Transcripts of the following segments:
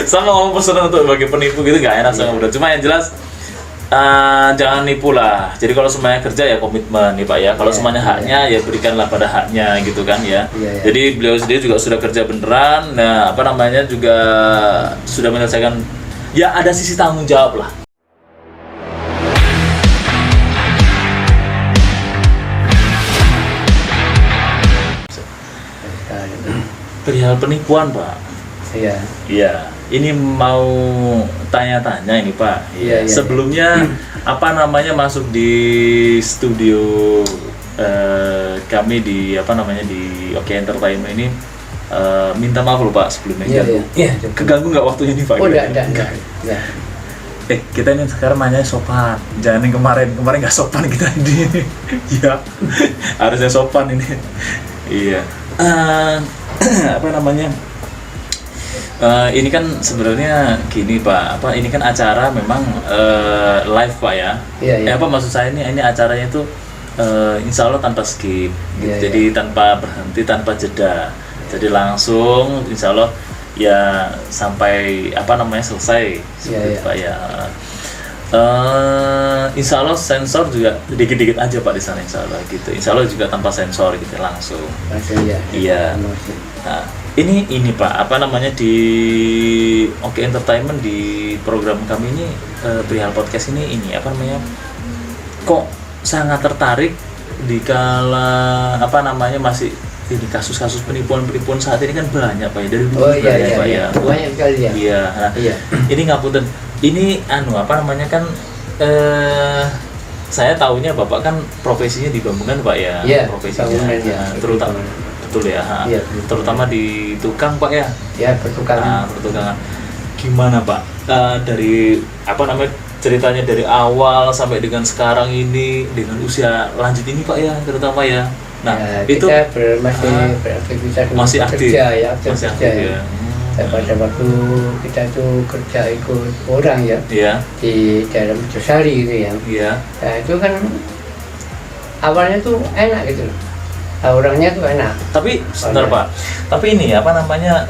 Sama ngomong pesanan untuk bagi penipu gitu nggak enak sama udah. Cuma yang jelas jangan nipu lah. Jadi kalau semuanya kerja ya komitmen nih Pak ya. Kalau semuanya haknya ya berikanlah pada haknya gitu kan ya. Jadi beliau sendiri juga sudah kerja beneran. Nah apa namanya juga sudah menyelesaikan. Ya ada sisi tanggung jawab lah. Perihal penipuan Pak. Iya. Iya. Ini mau tanya-tanya ini Pak. Iya. Sebelumnya apa namanya masuk di studio kami di apa namanya di Oke Entertainment ini minta maaf loh Pak sebelumnya. Iya. Keganggu nggak waktunya ini Pak? Oh enggak. Kita ini sekarang nanya sopan. Jangan yang kemarin nggak sopan kita ini. Iya. Harusnya sopan ini. Iya. Apa namanya? Ini kan sebenarnya gini Pak, ini kan acara memang live Pak ya. Iya. Apa maksud saya ini acaranya itu insya Allah tanpa skip, gitu. Jadi tanpa berhenti, tanpa jeda. Jadi langsung insya Allah ya sampai apa namanya selesai, Pak ya. Insya Allah sensor juga dikit-dikit aja Pak di sana insya Allah gitu. Insya Allah juga tanpa sensor gitu langsung. Iya. Nah, ini Pak apa namanya di Oke Entertainment di program kami ini perihal podcast ini apa namanya kok sangat tertarik dikala apa namanya masih ini kasus-kasus penipuan saat ini kan banyak Pak ya dari dulu Pak ya. Banyak sekali ya. Iya. Nah, ini ngapunten. Ini apa namanya kan saya taunya Bapak kan profesinya di Bambungan Pak ya. Iya, profesinya terutama betul ya. Terutama di tukang Pak ya. Ya, pertukangan. Pertukangan. Gimana Pak? Dari apa namanya ceritanya dari awal sampai dengan sekarang ini dengan usia lanjut ini Pak ya terutama ya. Nah, ya, itu masih beraktivitas masih aktif. Kerja ya, masih aktif ya. Pada waktu kita tuh kerja ikut orang ya, di dalam Josari gitu ya. Nah itu kan awalnya tuh enak gitu loh. Orangnya tuh enak. Tapi sebentar Pak. Tapi ini apa namanya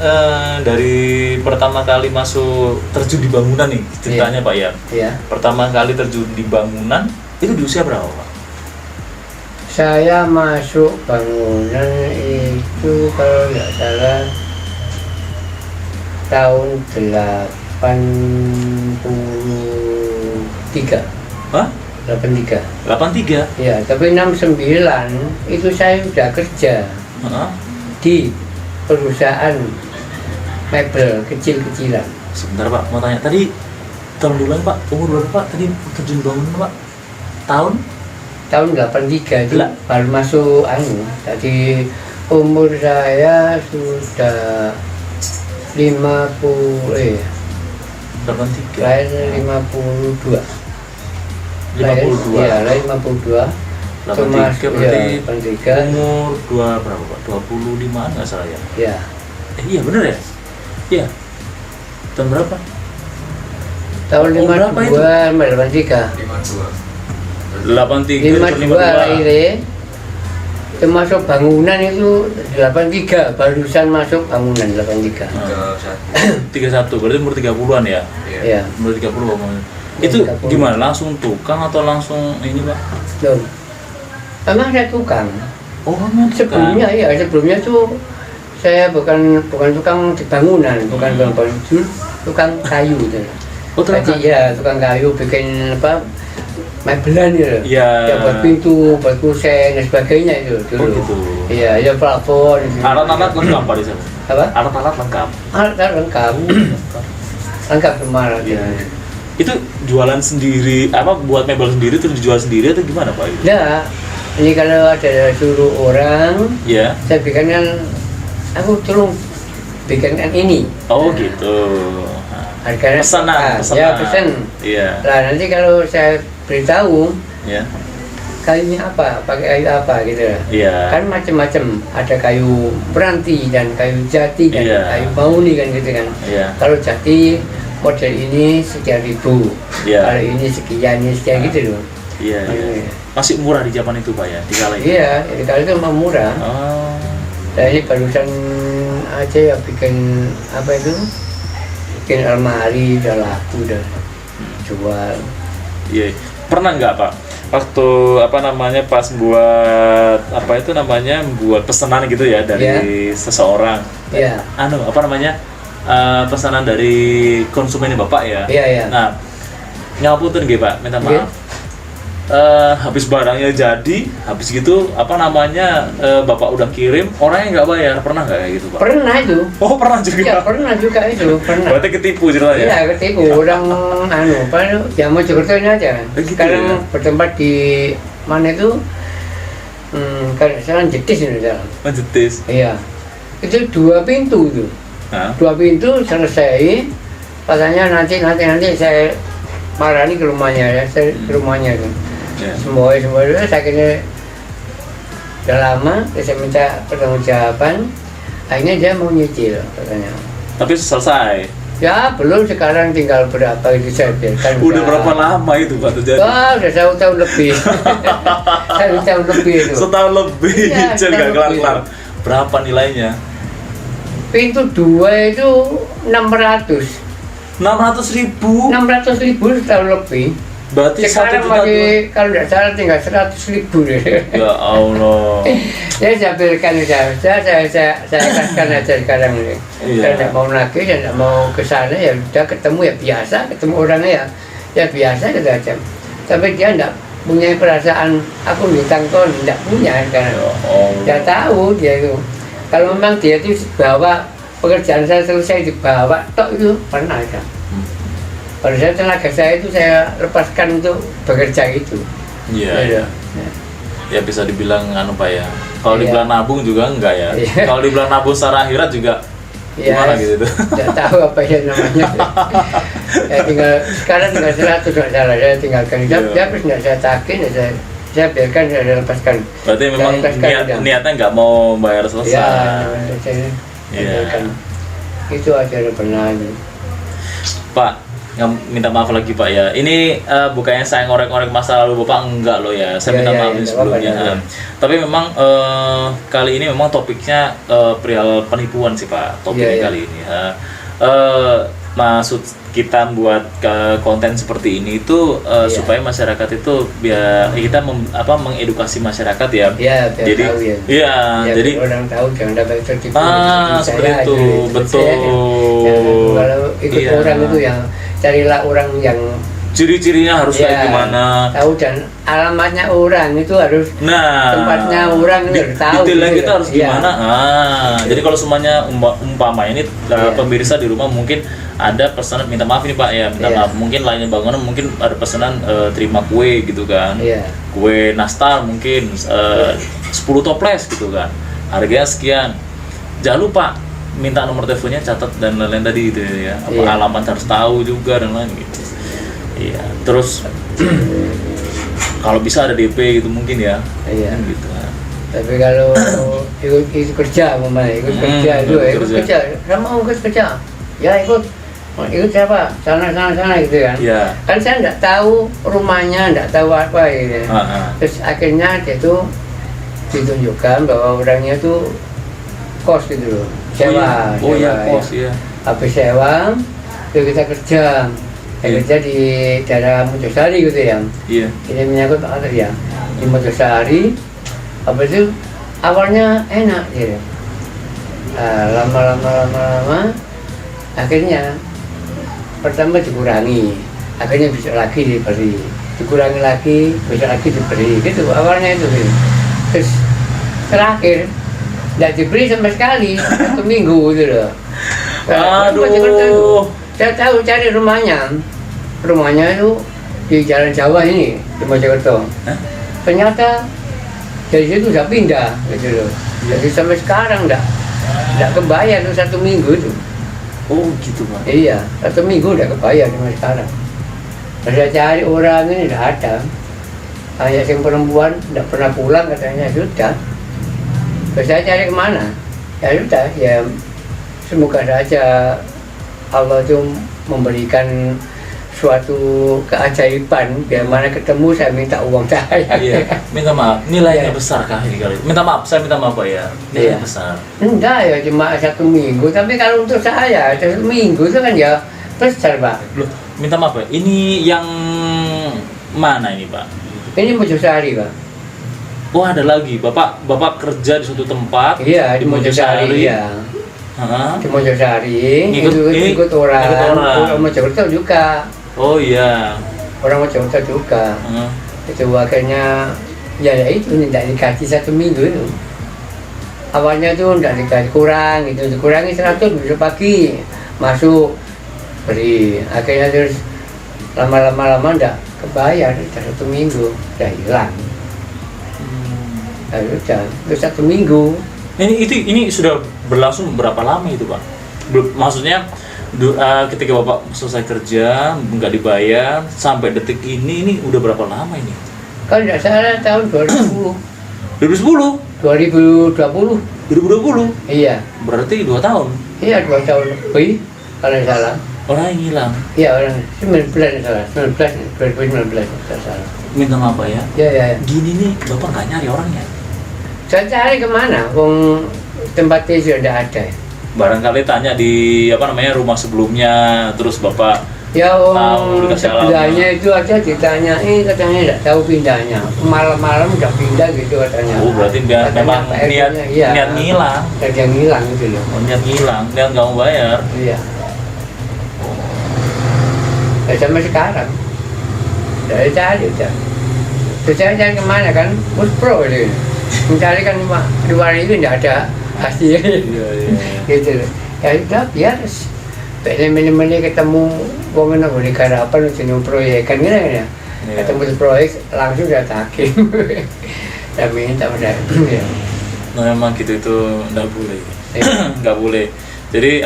dari pertama kali masuk terjun di bangunan nih ceritanya Pak ya. Pertama kali terjun di bangunan itu di usia berapa Pak? Saya masuk bangunan itu kalau nggak salah tahun 83. Hah? 83. Ya, tapi 69 itu saya udah kerja di perusahaan mebel kecil-kecilan. Sebentar Pak, mau tanya tadi tahun duluan Pak, umur berapa Pak tadi terjun bangunan Pak? Tahun 83 itu baru masuk tadi umur saya sudah 53. Lahir 52. Lahir 52. 83 berarti 83. Umur berapa Pak? 25-an nggak salah ya? Iya. Iya bener ya? Iya. Tahun berapa? Tahun 52 sama 83. 52 lahir. Termasuk bangunan itu 83, barusan masuk bangunan 83. 31, berarti umur 30-an ya? Iya. Umur 30 bangunan. Itu 30. Gimana? Langsung tukang atau langsung ini Pak? Loh. Emang saya tukang. Oh, memang tukang. Sebelumnya tuh saya bukan tukang di bangunan, bukan tukang kayu gitu. Oh, jadi ya tukang kayu bikin apa? Mebelan ya, buat pintu, buat kusen dan sebagainya itu dulu. Oh gitu. Iya, ya plafon. Alat-alat lengkap Pak di sana. Apa? Alat-alat lengkap. Alat-alat lengkap. Lengkap semua. Iya. Itu jualan sendiri, apa buat mebel sendiri terus dijual sendiri atau gimana Pak? Ya, ini kalau ada suruh orang, saya bikinkan, aku tolong bikinkan ini. Oh gitu. Harganya pesanan. Ya pesan. Iya. Nah nanti kalau saya beritahu, kayunya apa, pakai kayu apa gitu. Kan macam-macam, ada kayu meranti dan kayu jati dan kayu mahoni kan gitu kan. Kalau jati model ini sekian ribu, kalau ini sekian gitu loh. Masih murah di zaman itu Pak ya, di kala itu? Iya, di kala itu memang murah. Saya ini barusan aja ya bikin apa itu bikin almari udah laku udah jual. Iya. Pernah nggak Pak waktu pas buat buat pesanan gitu ya dari seseorang? Iya. Pesanan dari konsumennya Bapak ya? Iya. Nah, ngapunten nggih Pak, minta maaf. Habis barangnya jadi, habis gitu Bapak udah kirim, orangnya nggak bayar, pernah nggak kayak gitu Pak? Pernah itu. Oh pernah juga? Iya pernah juga itu, pernah. Berarti ketipu ceritanya? Iya ketipu, orang yang Mojokerto ini aja. Sekarang ya? Bertempat di mana itu? Kalau salah Jetis ini dalam. Jetis? Iya. Itu 2 pintu itu. 2 pintu selesai, katanya nanti saya marani ke rumahnya ya, saya ke rumahnya kan. Semua itu saya kira udah lama, saya minta pertanggungjawaban. Akhirnya dia mau nyicil katanya. Tapi selesai? Ya belum, sekarang tinggal berapa itu saya biarkan. Udah berapa lama itu Pak terjadi? Udah 1 tahun lebih. 1 tahun lebih itu. Setahun lebih, nyicil nggak kelar-kelar. Berapa nilainya? Pintu 2 itu 600. 600.000 setahun lebih. Berarti sekarang masih kalau tidak salah tinggal 100.000 deh. Ya Allah. Saya berikan saya kasihkan aja sekarang ini. Saya tidak mau lagi, saya tidak mau ke sana, ya udah ketemu ya biasa, ketemu orangnya ya biasa gitu aja. Tapi dia tidak punya perasaan aku ngutang kau, tidak punya kan. Tidak tahu dia itu. Kalau memang dia itu bawa pekerjaan saya selesai dibawa tok itu pernah ada. Pada saya tenaga saya itu saya lepaskan untuk bekerja itu. Iya. Ya bisa dibilang Pak ya. Kalau dibilang nabung juga enggak ya. Kalau dibilang nabung secara akhirat juga gimana gitu tuh. Tidak tahu apa yang namanya. Sekarang tinggal 100 nggak salah, saya tinggalkan. Dia terus nggak saya takin, saya biarkan, saya lepaskan. Berarti memang niatnya nggak mau bayar selesai. Iya. Itu aja pernah. Pak, minta maaf lagi Pak ya. Ini bukannya saya ngorek-ngorek masa lalu Bapak, enggak loh ya. Saya minta maaf sebelumnya. Tapi memang kali ini memang topiknya perihal penipuan sih Pak. Topiknya kali ini. Maksud kita buat konten seperti ini itu supaya masyarakat itu biar kita mengedukasi masyarakat ya. Jadi tahu, jadi orang tahu jangan dapat tertipu. Seperti itu, betul. Kalau ikut orang itu yang carilah orang yang ciri-cirinya harus kayak gimana, tahu, dan alamatnya orang itu harus, tempatnya orang itu harus tahu, detailnya kita harus gimana. Jadi kalau semuanya umpama ini pemirsa di rumah mungkin ada pesanan, minta maaf ini Pak ya, minta maaf, mungkin lainnya bangunan mungkin ada pesanan terima kue gitu kan, kue nastar mungkin 10 toples gitu kan, harganya sekian, jangan lupa minta nomor teleponnya, catat dan lain-lain tadi gitu ya, alamat harus tahu juga dan lain gitu. Iya, terus kalau bisa ada DP gitu mungkin ya. Iya. Gitu. Tapi kalau ikut kerja, ikut kerja, sama ikut kerja, ya ikut siapa, sana gitu kan. Iya. Kan saya nggak tahu rumahnya, nggak tahu apa gitu. Terus akhirnya dia tuh ditunjukkan bahwa orangnya tuh kos gitu loh, sewa. Kos ya. Habis sewa, terus kita kerja. Kerja di daerah Mojosari gitu ya. Iya. Ini menyangkut apa ya? Di Mojosari. Habis itu awalnya enak gitu. Lama, akhirnya pertama dikurangi, akhirnya besok lagi diberi, dikurangi lagi, besok lagi diberi, gitu awalnya itu. Gitu. Terus terakhir tidak diberi sama sekali 1 minggu gitu loh. Aduh. Saya tahu cari rumahnya itu di Jalan Jawa ini, di Mojokerto. Ternyata dari situ sudah pindah gitu loh. Jadi sampai sekarang enggak kebayar tuh 1 minggu itu. Oh gitu Pak? Iya, 1 minggu udah kebayar sampai sekarang. Saya cari orang ini tidak ada. Hanya yang perempuan tidak pernah pulang katanya, sudah. Terus saya cari kemana? Ya sudah, ya semoga saja Allah itu memberikan suatu keajaiban, biar mana ketemu saya minta uang saya. Iya. Minta maaf, nilainya besar kah ini kali? Minta maaf, saya minta maaf Pak ya. Nilainya besar. Enggak ya, cuma 1 minggu. Tapi kalau untuk saya 1 minggu itu kan ya besar Pak. Loh, minta maaf Pak. Ini yang mana ini Pak? Ini Mojosari Pak. Oh ada lagi, bapak kerja di suatu tempat. Iya di Mojosari. Iya. Di Mojosari. Ikut orang Mojokerto juga. Oh iya. Orang Mojokerto juga. Itu akhirnya ya itu tidak dikasih 1 minggu itu. Awalnya tuh tidak dikasih, kurang gitu, dikurangi 100 besok pagi masuk beri. Akhirnya terus lama-lama tidak kebayar, 1 minggu udah hilang. Udah 1 minggu. Ini sudah berlangsung berapa lama itu Pak? Maksudnya ketika Bapak selesai kerja nggak dibayar sampai detik ini udah berapa lama ini? Kalau tidak salah tahun 2010. 2010? 2020. 2020? Iya. Berarti 2 tahun? Iya 2 tahun lebih kalau tidak salah. Orang yang hilang? Iya orang 19 salah. 2019 salah. Minta maaf Pak ya? Iya. Gini nih Bapak nggak nyari orangnya? Saya cari kemana? Tempatnya sudah tidak ada. Barangkali tanya di rumah sebelumnya, terus Bapak ya tahu sebelahnya itu aja ditanyain, katanya tidak tahu pindahnya. Malam-malam udah pindah gitu katanya. Oh berarti memang niat ngilang. Niat ngilang gitu loh. Oh, niat ngilang, niat nggak mau bayar. Iya. Ya, sampai sekarang dari cari udah. Terus saya cari kemana kan? Muspro ini. Mencari kan luar itu tidak ada hasil. Gitu loh. Ya udah biar mene ketemu wong nang ngene garapan jeneng proyek kan ngene ya. Ketemu proyek langsung udah takin. Ya minta udah ya. Nah memang gitu itu enggak boleh. Enggak boleh. Jadi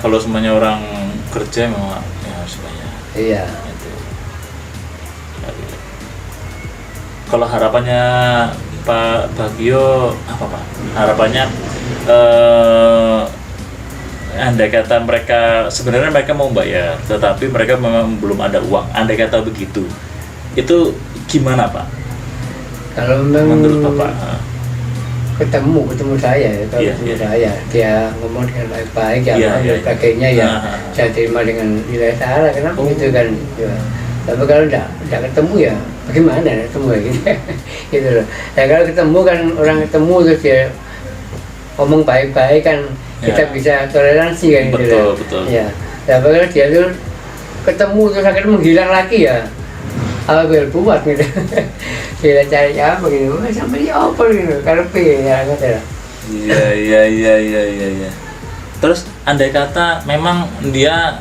kalau semuanya orang kerja memang ya harus bayar. Iya. Gitu. Kalau harapannya Pak Bagio apa Pak? Harapannya andai kata sebenarnya mereka mau bayar, tetapi mereka memang belum ada uang. Andai kata begitu, itu gimana Pak? Kalau menurut Bapak? Ketemu saya, saya, dia ngomong dengan baik-baik, sebagainya ya, saya terima dengan nilai salah. Kenapa gitu kan? Ya. Tapi kalau tidak ketemu ya, bagaimana ketemu gitu, gitu loh. Ya kalau ketemu kan orang ketemu terus dia ngomong baik-baik kan. Kita bisa toleransi kan gitu. Betul. Ya. Tapi kalau dia tuh ketemu terus akhirnya menghilang lagi ya. Apa yang buat gitu. Dia cari apa gitu. Sampai dia apa gitu. Karpe ya gitu. Iya. Terus andai kata memang dia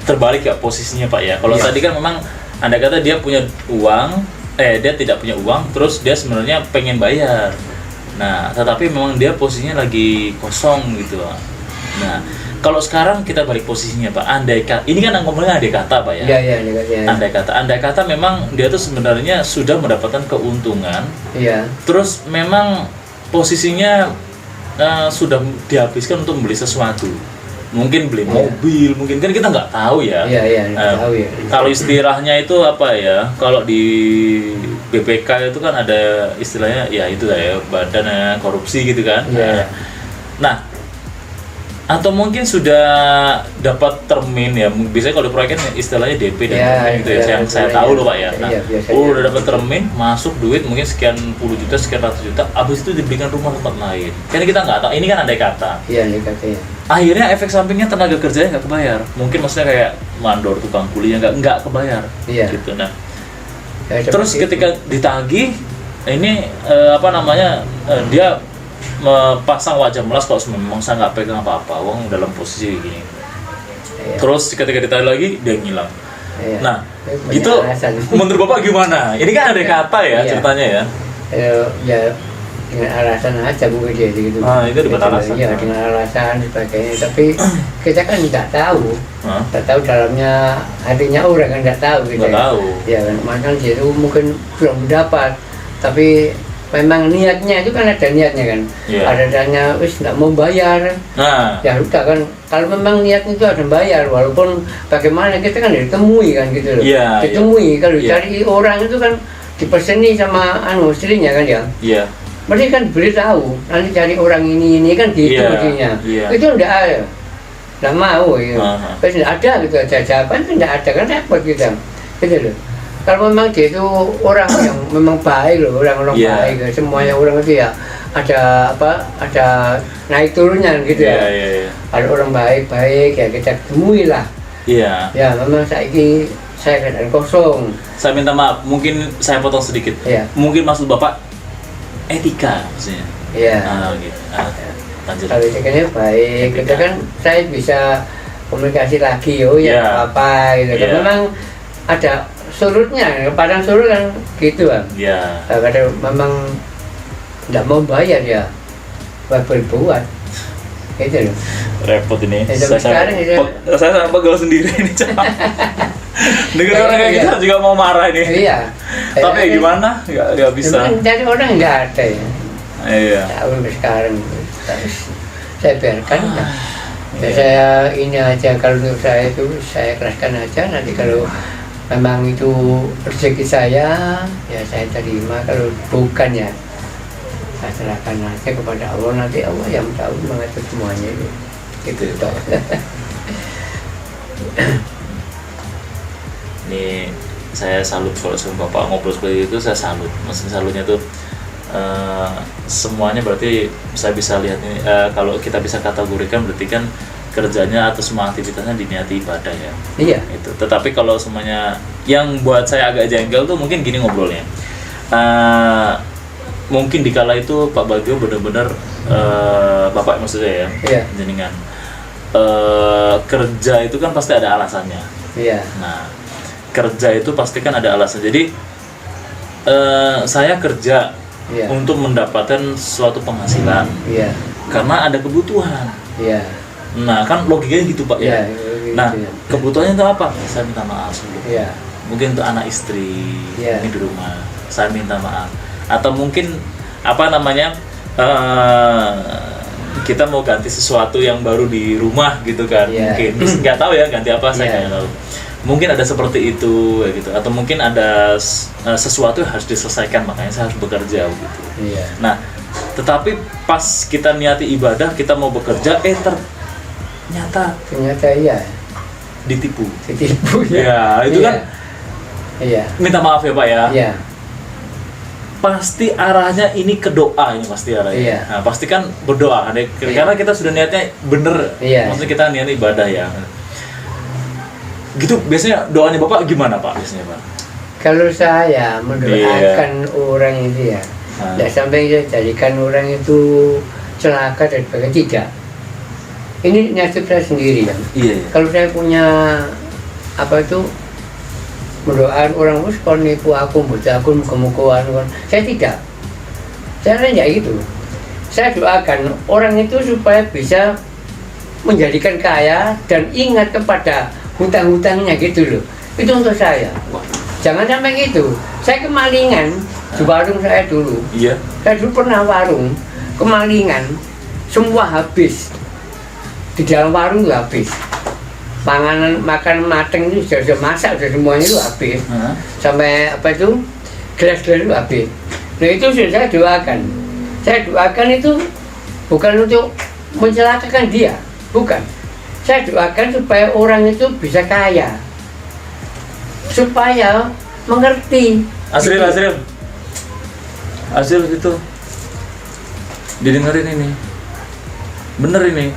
terbalik ya posisinya Pak ya. Kalau tadi kan memang andai kata dia punya uang, dia tidak punya uang, terus dia sebenarnya pengen bayar. Nah, tetapi memang dia posisinya lagi kosong gitu. Nah, kalau sekarang kita balik posisinya Pak, andai kata, ini kan ngomongnya andai kata Pak ya? Iya. Andai kata memang dia tuh sebenarnya sudah mendapatkan keuntungan. Iya. Terus memang posisinya sudah dihabiskan untuk membeli sesuatu. Mungkin beli mobil, mungkin kan kita nggak tahu ya. Iya, tahu ya. Kalau istilahnya itu apa ya? Kalau di BPK itu kan ada istilahnya ya itu ya badan korupsi gitu kan. Yeah. Nah, atau mungkin sudah dapat termin ya. Biasanya kalau di proyek kan istilahnya DP dan termin gitu ya. Yang saya tahu loh Pak ya. Nah, udah dapat termin, masuk duit mungkin sekian puluh juta, sekian ratus juta, habis itu diberikan rumah tempat lain. Karena kita nggak tahu. Ini kan andai kata. Iya, andai kata ya. Akhirnya efek sampingnya tenaga kerjanya nggak kebayar. Mungkin maksudnya kayak mandor tukang kulinya nggak kebayar. Iya. Gitu. Nah, terus ketika ditagih, ini dia pasang wajah melas kalau memang saya nggak pegang apa-apa, uang dalam posisi gini. Iya. Terus ketika ditagih lagi dia ngilang. Iya. Nah, gitu. Menurut Bapak gimana? Ini kan ada kata ya ceritanya ya. Ya dengan alasan aja mungkin dia gitu. Itu dengan alasan. Iya, dengan alasan sebagainya. Tapi kita kan tidak tahu. Tidak tahu dalamnya hatinya orang kan tidak tahu gitu. Nggak tahu. Ya kan, makanya dia itu mungkin belum mendapat, tapi memang niatnya itu kan ada niatnya kan, ada dana wis nggak mau bayar, ya udah kan. Kalau memang niatnya itu ada bayar, walaupun bagaimana kita kan ditemui kan gitu loh, ditemui kalau cari orang itu kan dipeseni sama istrinya kan ya. Berarti kan beritahu nanti cari orang ini kan gitu artinya. Itu enggak ada, enggak mau gitu. Terus enggak ada gitu aja jawaban itu enggak ada kan repot kita, gitu loh. Kalau memang dia itu orang yang memang baik loh, orang-orang baik, semuanya orang itu ya ada naik turunnya gitu ya. Ada orang baik-baik ya kita temui lah. Ya memang saya keadaan kosong. Saya minta maaf, mungkin saya potong sedikit. Mungkin maksud Bapak etika maksudnya. Gitu. Lanjut. Kalau etikanya baik, kita kan saya bisa komunikasi lagi, apa gitu. Memang ada surutnya, padang surut kan gitu kan. Kadang memang tidak mau bayar ya, berbuat. Gitu loh. Repot ini. Saya pegel sendiri ini. Dengar orang kayak gitu juga mau marah ini. Tapi gimana? Nggak bisa. Jadi orang nggak ada ya. Sampai sekarang saya biarkan. Saya ini aja, kalau saya itu saya keraskan aja. Nanti kalau memang itu rezeki saya, ya saya terima. Kalau bukan ya saya serahkan aja kepada Allah. Nanti Allah yang tahu mengatur semuanya itu. Gitu toh. Ini saya salut kalau sama Bapak ngobrol seperti itu, saya salut. Maksudnya salutnya tuh semuanya berarti saya bisa lihat ini, kalau kita bisa kategorikan berarti kan kerjanya atau semua aktivitasnya diniati ibadah ya. Itu. Tetapi kalau semuanya yang buat saya agak jengkel tuh mungkin gini ngobrolnya. Mungkin dikala itu Pak Bagio benar-benar Bapak maksudnya ya, jenengan kerja itu kan pasti ada alasannya. Nah, kerja itu pasti kan ada alasan. Jadi saya kerja untuk mendapatkan suatu penghasilan karena ada kebutuhan. Nah, kan logikanya gitu Pak ya. Nah, kebutuhannya itu apa? Saya minta maaf sebelumnya. Mungkin untuk anak istri ini di rumah, saya minta maaf. Atau mungkin apa namanya, kita mau ganti sesuatu yang baru di rumah gitu kan. Mungkin nggak tahu ya ganti apa, saya nggak tahu. Mungkin ada seperti itu gitu, atau mungkin ada sesuatu yang harus diselesaikan, makanya saya harus bekerja gitu. Nah, tetapi pas kita niati ibadah, kita mau bekerja, ternyata ditipu ya itu kan. Minta maaf ya Pak ya. Pasti arahnya ini ke doa, ini pasti arahnya. Nah, pasti kan berdoa karena kita sudah niatnya bener. Maksudnya kita niat ibadah ya. Gitu biasanya doanya Bapak gimana Pak biasanya Pak? Kalau saya mendoakan orang itu ya, tidak sampai jadikan orang itu celaka dan sebagainya, tidak. Ini nasib saya sendiri kan. Kalau saya punya mendoakan orang kalau nipu aku, buta aku, muka-mukaan, saya tidak. Saya tidak gitu. Saya doakan orang itu supaya bisa menjadikan kaya dan ingat kepada hutang-hutangnya gitu loh. Itu untuk saya. Jangan sampai gitu. Saya kemalingan di warung saya dulu. Saya dulu pernah warung, kemalingan, semua habis. Di dalam warung itu habis. Panganan, makan mateng itu sudah masak, sudah semuanya itu habis. Sampai gelas-gelas itu habis. Nah itu sudah saya doakan. Saya doakan itu bukan untuk mencelakakan dia, bukan. Saya doakan supaya orang itu bisa kaya, supaya mengerti. Asril itu didengerin ini, bener ini.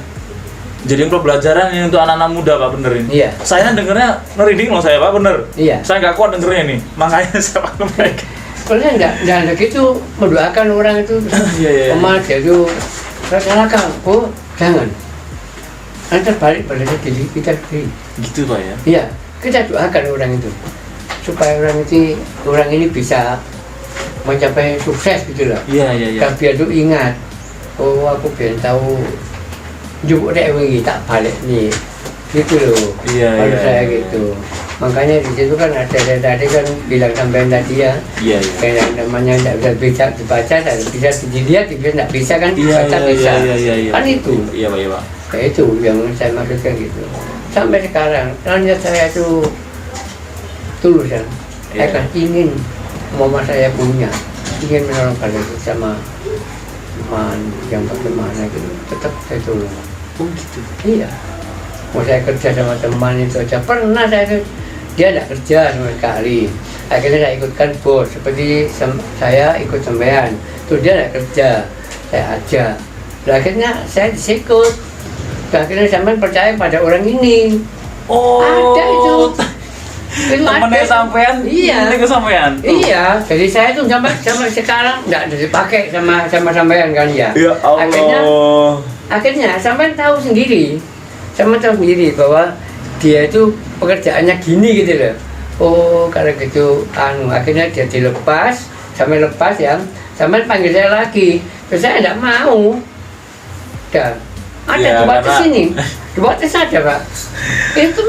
Jadi pembelajaran ini untuk anak-anak muda Pak, bener ini. Saya dengernya merinding loh saya Pak, bener. Saya nggak kuat dengernya ini, makanya saya pakai mereka. Soalnya nggak gitu mendoakan orang itu. Emas itu celaka, jangan. Nanti balik pada diri kita sendiri. Gitu Pak ya? Kita doakan orang itu supaya orang ini bisa mencapai sukses gitu loh. Tapi biar tuh ingat, aku biar tahu juga dek wingi tak balik nih, gitu loh. Kalau saya gitu. Makanya di situ kan ada tadi kan bilang sampean tadi ya, kayak namanya tidak bisa dibaca, tidak bisa dilihat, tidak bisa kan dibaca bisa, kan itu. Iya Pak. Kayak itu yang saya maksudkan gitu. Sampai sekarang, ternyata saya itu tulus ya, saya kan ingin mama saya punya, ingin menolong kalian sama teman yang bagaimana gitu, tetap saya tolong. Oh gitu. Iya. Mau saya kerja sama teman itu aja pernah dia tidak kerja sama sekali, akhirnya saya ikutkan bos seperti saya ikut sampean tuh, dia tidak kerja, saya ajak, akhirnya saya disikut, akhirnya sampean percaya pada orang ini. Ada itu temennya sampean, iya, iya, jadi saya tuh sampai sekarang tidak dipakai sama sampean kan ya. Ya Allah. Akhirnya sampean tahu sendiri bahwa dia itu pekerjaannya gini gitu loh. Oh kalau gitu akhirnya dia dilepas, sampai lepas ya, sampai panggil saya lagi, terus saya tidak mau. Ada coba ke sini, coba tes saja Pak. Itu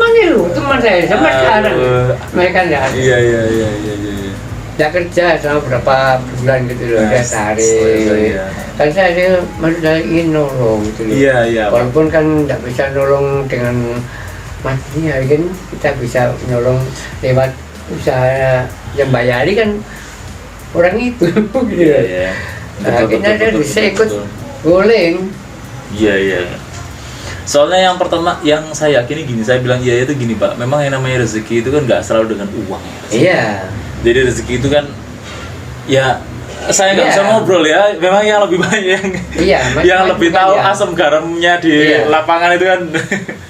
teman saya sampai sekarang mereka tidak ada. Iya. Tidak kerja selama berapa bulan gitu loh, dia tarik. Kan saya maksudnya ingin nolong gitu loh. Iya. Walaupun kan tidak bisa nolong dengan matinya, kan kita bisa nolong lewat usaha yang bayari kan orang itu gitu. Iya. Akhirnya dia bisa ikut guling. Iya. Soalnya yang pertama yang saya yakini gini, saya bilang iya itu gini Pak, memang yang namanya rezeki itu kan nggak selalu dengan uang. Iya. Jadi rezeki itu kan ya saya nggak bisa ngobrol ya, memang yang lebih banyak yang lebih tahu asam garamnya di lapangan itu kan.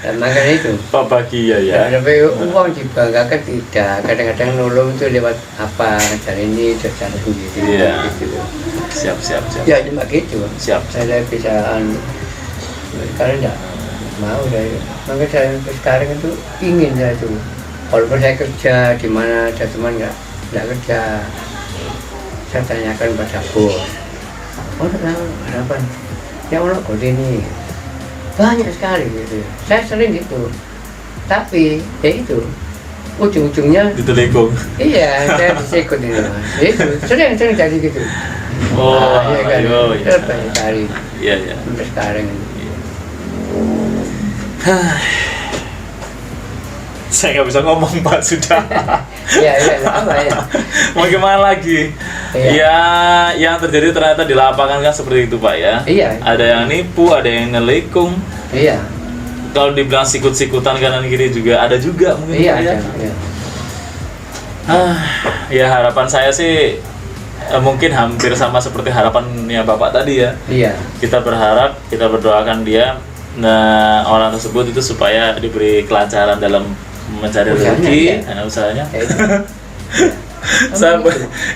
Dan makanya itu Pak Bagi ya. Tapi uang dibanggakan tidak, kadang-kadang nolong itu lewat apa cara ini cara gitu. Iya. Gitu. Siap. Ya cuma gitu. Siap. Saya bisa sekarang enggak mau saya. Makanya saya sekarang itu ingin saya itu. Walaupun saya kerja di mana ada teman enggak kerja, saya tanyakan pada bos, harapan ya Allah kode ini banyak sekali gitu, saya sering gitu, tapi ya itu ujung-ujungnya ditelikung. Iya, saya disikut ini Mas, itu sering jadi gitu. Iya kan, banyak kali. Iya. Sampai sekarang ini. Saya nggak bisa ngomong Pak, sudah. Iya, apa ya? Mau gimana lagi? Ya, yang terjadi ternyata di lapangan kan seperti itu Pak ya. Iya. Ada yang nipu, ada yang nelikung. Iya. Kalau dibilang sikut-sikutan kanan kiri juga ada juga mungkin. Iya, ya. Iya. Ya harapan saya sih mungkin hampir sama seperti harapannya Bapak tadi ya. Iya. Kita berharap, kita berdoakan dia, orang tersebut itu supaya diberi kelancaran dalam mencari rezeki, usahanya.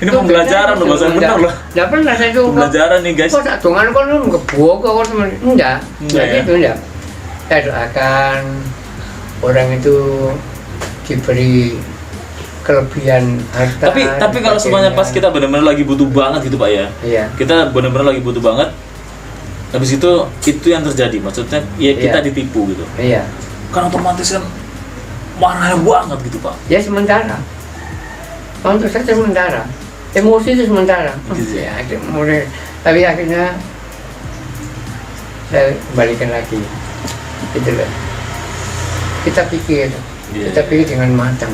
Ini pembelajaran loh, bahasa benar loh. Enggak pernah saya itu pembelajaran nih guys. Kok tak dongan kok lu ngebuok kok teman. Enggak gitu enggak. Saya doakan orang itu diberi kelebihan harta. Tapi kalau semuanya pas kita benar-benar lagi butuh banget gitu Pak ya. Iya. Kita benar-benar lagi butuh banget. Habis itu yang terjadi, maksudnya ya kita ditipu gitu. Iya. Kan otomatis kan marahnya banget gitu Pak. Ya sementara. Untuk saya sementara. Emosi itu sementara. Gitu Ya, mulai. Tapi akhirnya saya balikan lagi. Gitu loh. Kita pikir dengan matang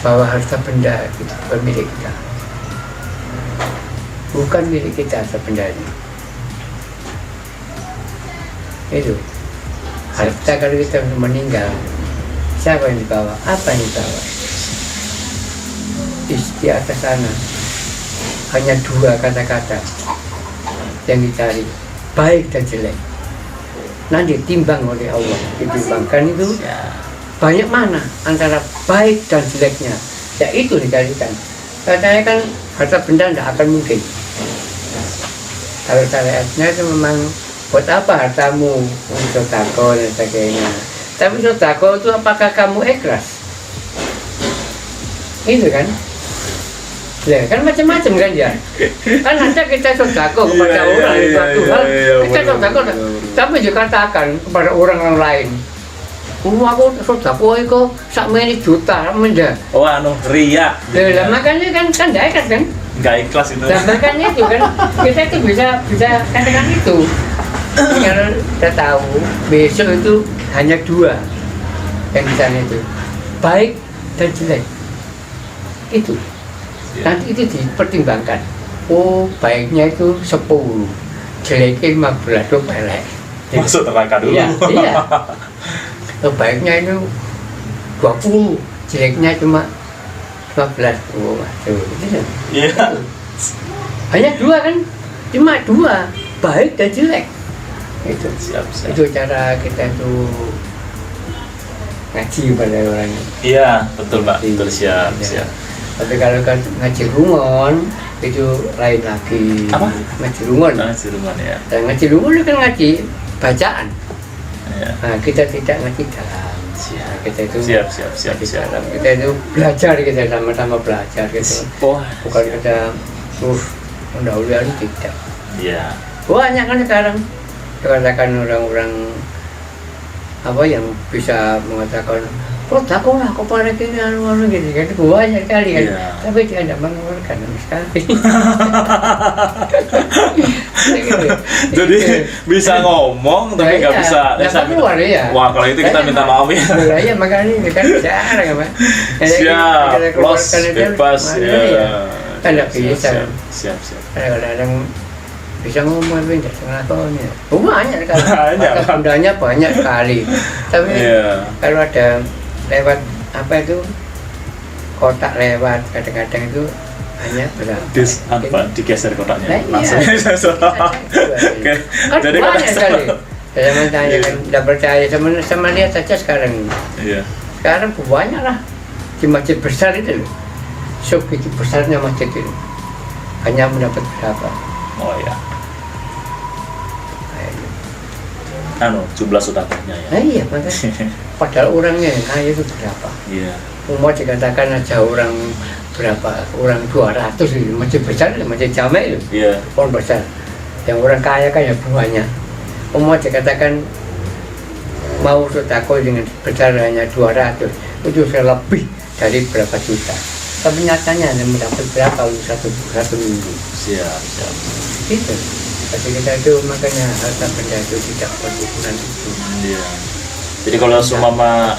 bahwa harta benda itu bukan milik kita. Bukan milik kita harta benda ini. Itu harta kalau kita meninggal, siapa yang dibawa? Apa yang dibawa? Di atas sana hanya dua kata-kata yang dicari, baik dan jelek. Nanti ditimbang oleh Allah, ditimbangkan itu banyak mana antara baik dan jeleknya, ya itu dicarikan. Katanya kan harta benda tidak akan mungkin. Kalau syariatnya itu memang buat apa hartamu untuk sodako dan sebagainya. Tapi sodako itu apakah kamu ikhlas? Itu kan? Ya kan macam-macam kan ya. Kan ada kita sodako kepada orang itu Tuhan. Kita sodako, tapi juga katakan kepada orang lain. Aku sedekah iku sakmene juta menja. Oh ria. Lah makanya kan enggak ikhlas kan? Enggak ikhlas itu. Nah, makanya itu kan kita itu bisa katakan itu. Kalau kita tahu besok itu hanya 2 yang di sana itu, baik dan jelek. Itu nanti itu dipertimbangkan. Oh baiknya itu 10, jeleknya 15 itu pelek. Masuk neraka dulu. Iya. Baiknya itu 20, jeleknya cuma 15. Oh, waduh, gitu. Iya. Hanya 2 kan? Cuma 2, baik dan jelek. Itu siap. Itu cara kita tuh ngaji pada orang. Iya, betul Pak. Betul, siap. Tapi kalau kan ngaji rungon itu lain lagi. Apa? Ngaji rungon. Ngaji rungon ya. Dan ngaji rungon itu kan ngaji bacaan. Ya. Nah, kita tidak ngaji dalam. Kita itu siap. Dalam. Kita itu belajar, kita sama-sama belajar gitu. Bukan kita mendahului tidak. Iya. Banyak kan sekarang dikatakan orang-orang apa yang bisa mengatakan takut lah kepada gini anu gitu kan, banyak sekali kan. Tapi dia tidak mengeluarkan sekali. Jadi bisa ngomong tapi nggak bisa keluar ya. Wah kalau itu kita minta maaf ya. Iya makanya kan jarang apa. Siap, los bebas ya. Tidak bisa. Siap. Kadang-kadang bisa ngomong tapi tidak ngelakonnya. Banyak sekali. Pundanya banyak sekali. Tapi kalau ada lewat apa itu kotak lewat kadang-kadang itu hanya berapa digeser kotaknya langsung. Jadi banyak sekali. Saya tanya kan tidak percaya sama lihat saja sekarang. Iya. Sekarang banyak lah di masjid besar itu loh. Sebegitu besarnya masjid itu hanya mendapat berapa? Oh ya. Jumlah sedekahnya ya. Iya, makanya. Padahal orangnya yang kaya itu berapa? Iya. Mau dikatakan aja orang berapa? Orang 200 itu masjid besar, masjid jamek itu. Iya. Pohon besar. Yang orang kaya kan ya banyak. Mau dikatakan mau sedekah dengan besar hanya 200, itu sudah lebih dari berapa juta. Tapi nyatanya hanya mendapat berapa untuk satu minggu. Siap. Gitu. Tapi kita itu makanya harta benda itu tidak berukuran itu. Iya. Jadi kalau sumama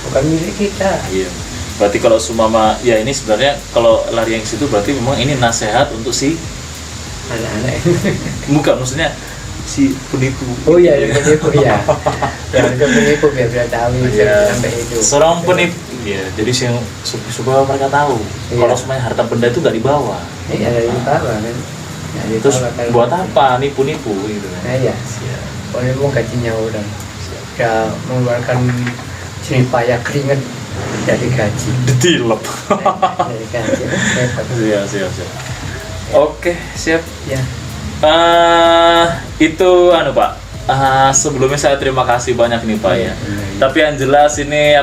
bukan milik kita. Iya. Berarti kalau sumama ya ini sebenarnya kalau lari yang situ berarti memang ini nasihat untuk si anak-anak. Bukan maksudnya si penipu. Oh iya, penipu ya. Yang penipu biar tahu sampai itu. Seorang penipu. Iya, jadi supaya mereka tahu kalau semuanya harta benda itu nggak dibawa. Iya, dari bawah kan. Terus buat apa nipu-nipu gitu kan? Iya. Oleh mau gajinya orang, sudah mengeluarkan jerih payah keringat dari gaji. Ditilep. Dari gaji. Siap. Oke, siap. Ya. Itu Pak. Sebelumnya saya terima kasih banyak nih Pak ya. Tapi yang jelas ini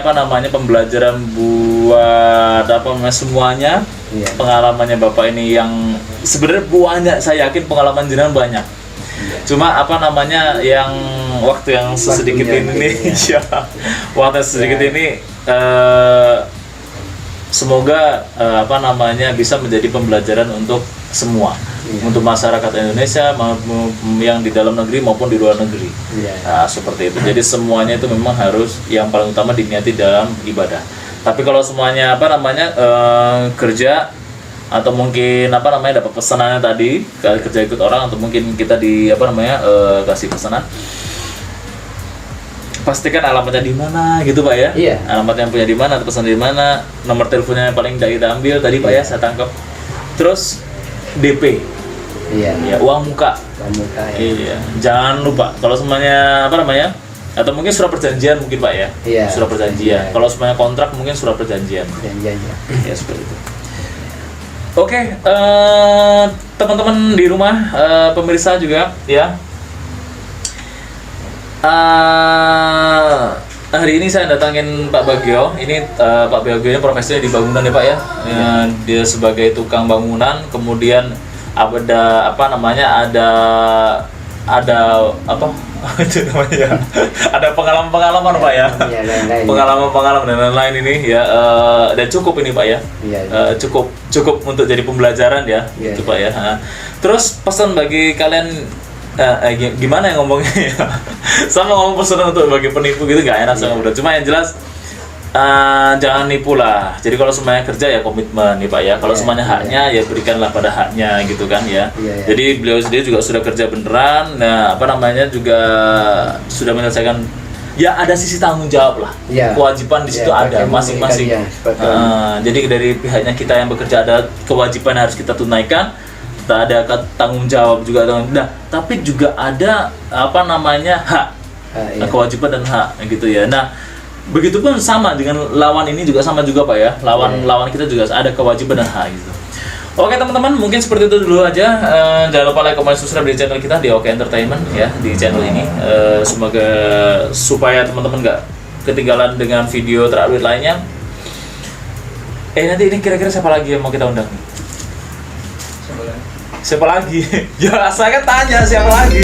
pembelajaran buat semuanya. Iya. Pengalamannya Bapak ini yang sebenarnya banyak, saya yakin pengalaman jenengan banyak. Iya. Cuma yang waktu yang sedikit ini ya. Waktu sedikit ini semoga bisa menjadi pembelajaran untuk semua. Iya. Untuk masyarakat Indonesia yang di dalam negeri maupun di luar negeri. Iya. Seperti itu. Jadi semuanya itu memang harus yang paling utama diniati dalam ibadah. Tapi kalau semuanya kerja atau mungkin dapat pesanannya tadi kerja ikut orang atau mungkin kita di kasih pesanan, pastikan alamatnya di mana gitu Pak ya. Iya. Alamatnya punya di mana atau pesan di mana, nomor teleponnya yang paling tidak kita ambil tadi Pak ya, saya tangkap. Terus DP. Iya. Ya, uang muka. Ya. Iya. Jangan lupa kalau semuanya atau mungkin surat perjanjian mungkin Pak ya. Iya. Surat perjanjian. Kalau semuanya kontrak mungkin surat perjanjian. Ya seperti itu. Oke, teman-teman di rumah, pemirsa juga ya. Hari ini saya datangin Pak Bagio. Ini Pak Bagio ini profesinya di bangunan ya Pak ya. Dia sebagai tukang bangunan, kemudian ada ada apa itu namanya ada pengalaman-pengalaman Pak ya, pengalaman-pengalaman dan lain-lain ini ya, dan cukup ini Pak ya, cukup untuk jadi pembelajaran ya, itu Pak ya. Terus pesan bagi kalian, gimana yang ngomongnya ya? Sama ngomong pesan untuk bagi penipu gitu nggak enak sama udah, cuma yang jelas jangan nipu lah. Jadi kalau semuanya kerja ya komitmen nih Pak ya. Kalau semuanya haknya ya berikanlah pada haknya gitu kan ya. Jadi beliau sendiri juga sudah kerja beneran. Nah apa namanya juga sudah menyelesaikan. Ya ada sisi tanggung jawab lah. Kewajiban di situ ada masing-masing. Jadi dari pihaknya kita yang bekerja ada kewajiban yang harus kita tunaikan. Kita ada tanggung jawab juga. Nah tapi juga ada apa namanya hak, kewajiban dan hak gitu ya. Nah begitupun sama dengan lawan ini juga sama juga Pak ya, lawan kita juga ada kewajiban dan hak gitu. Oke teman-teman, mungkin seperti itu dulu aja. Jangan lupa like, comment, subscribe di channel kita di OK Entertainment ya, di channel ini. Semoga supaya teman-teman nggak ketinggalan dengan video terupdate lainnya. Nanti ini kira-kira siapa lagi yang mau kita undang? Siapa lagi? Ya saya kan tanya siapa lagi.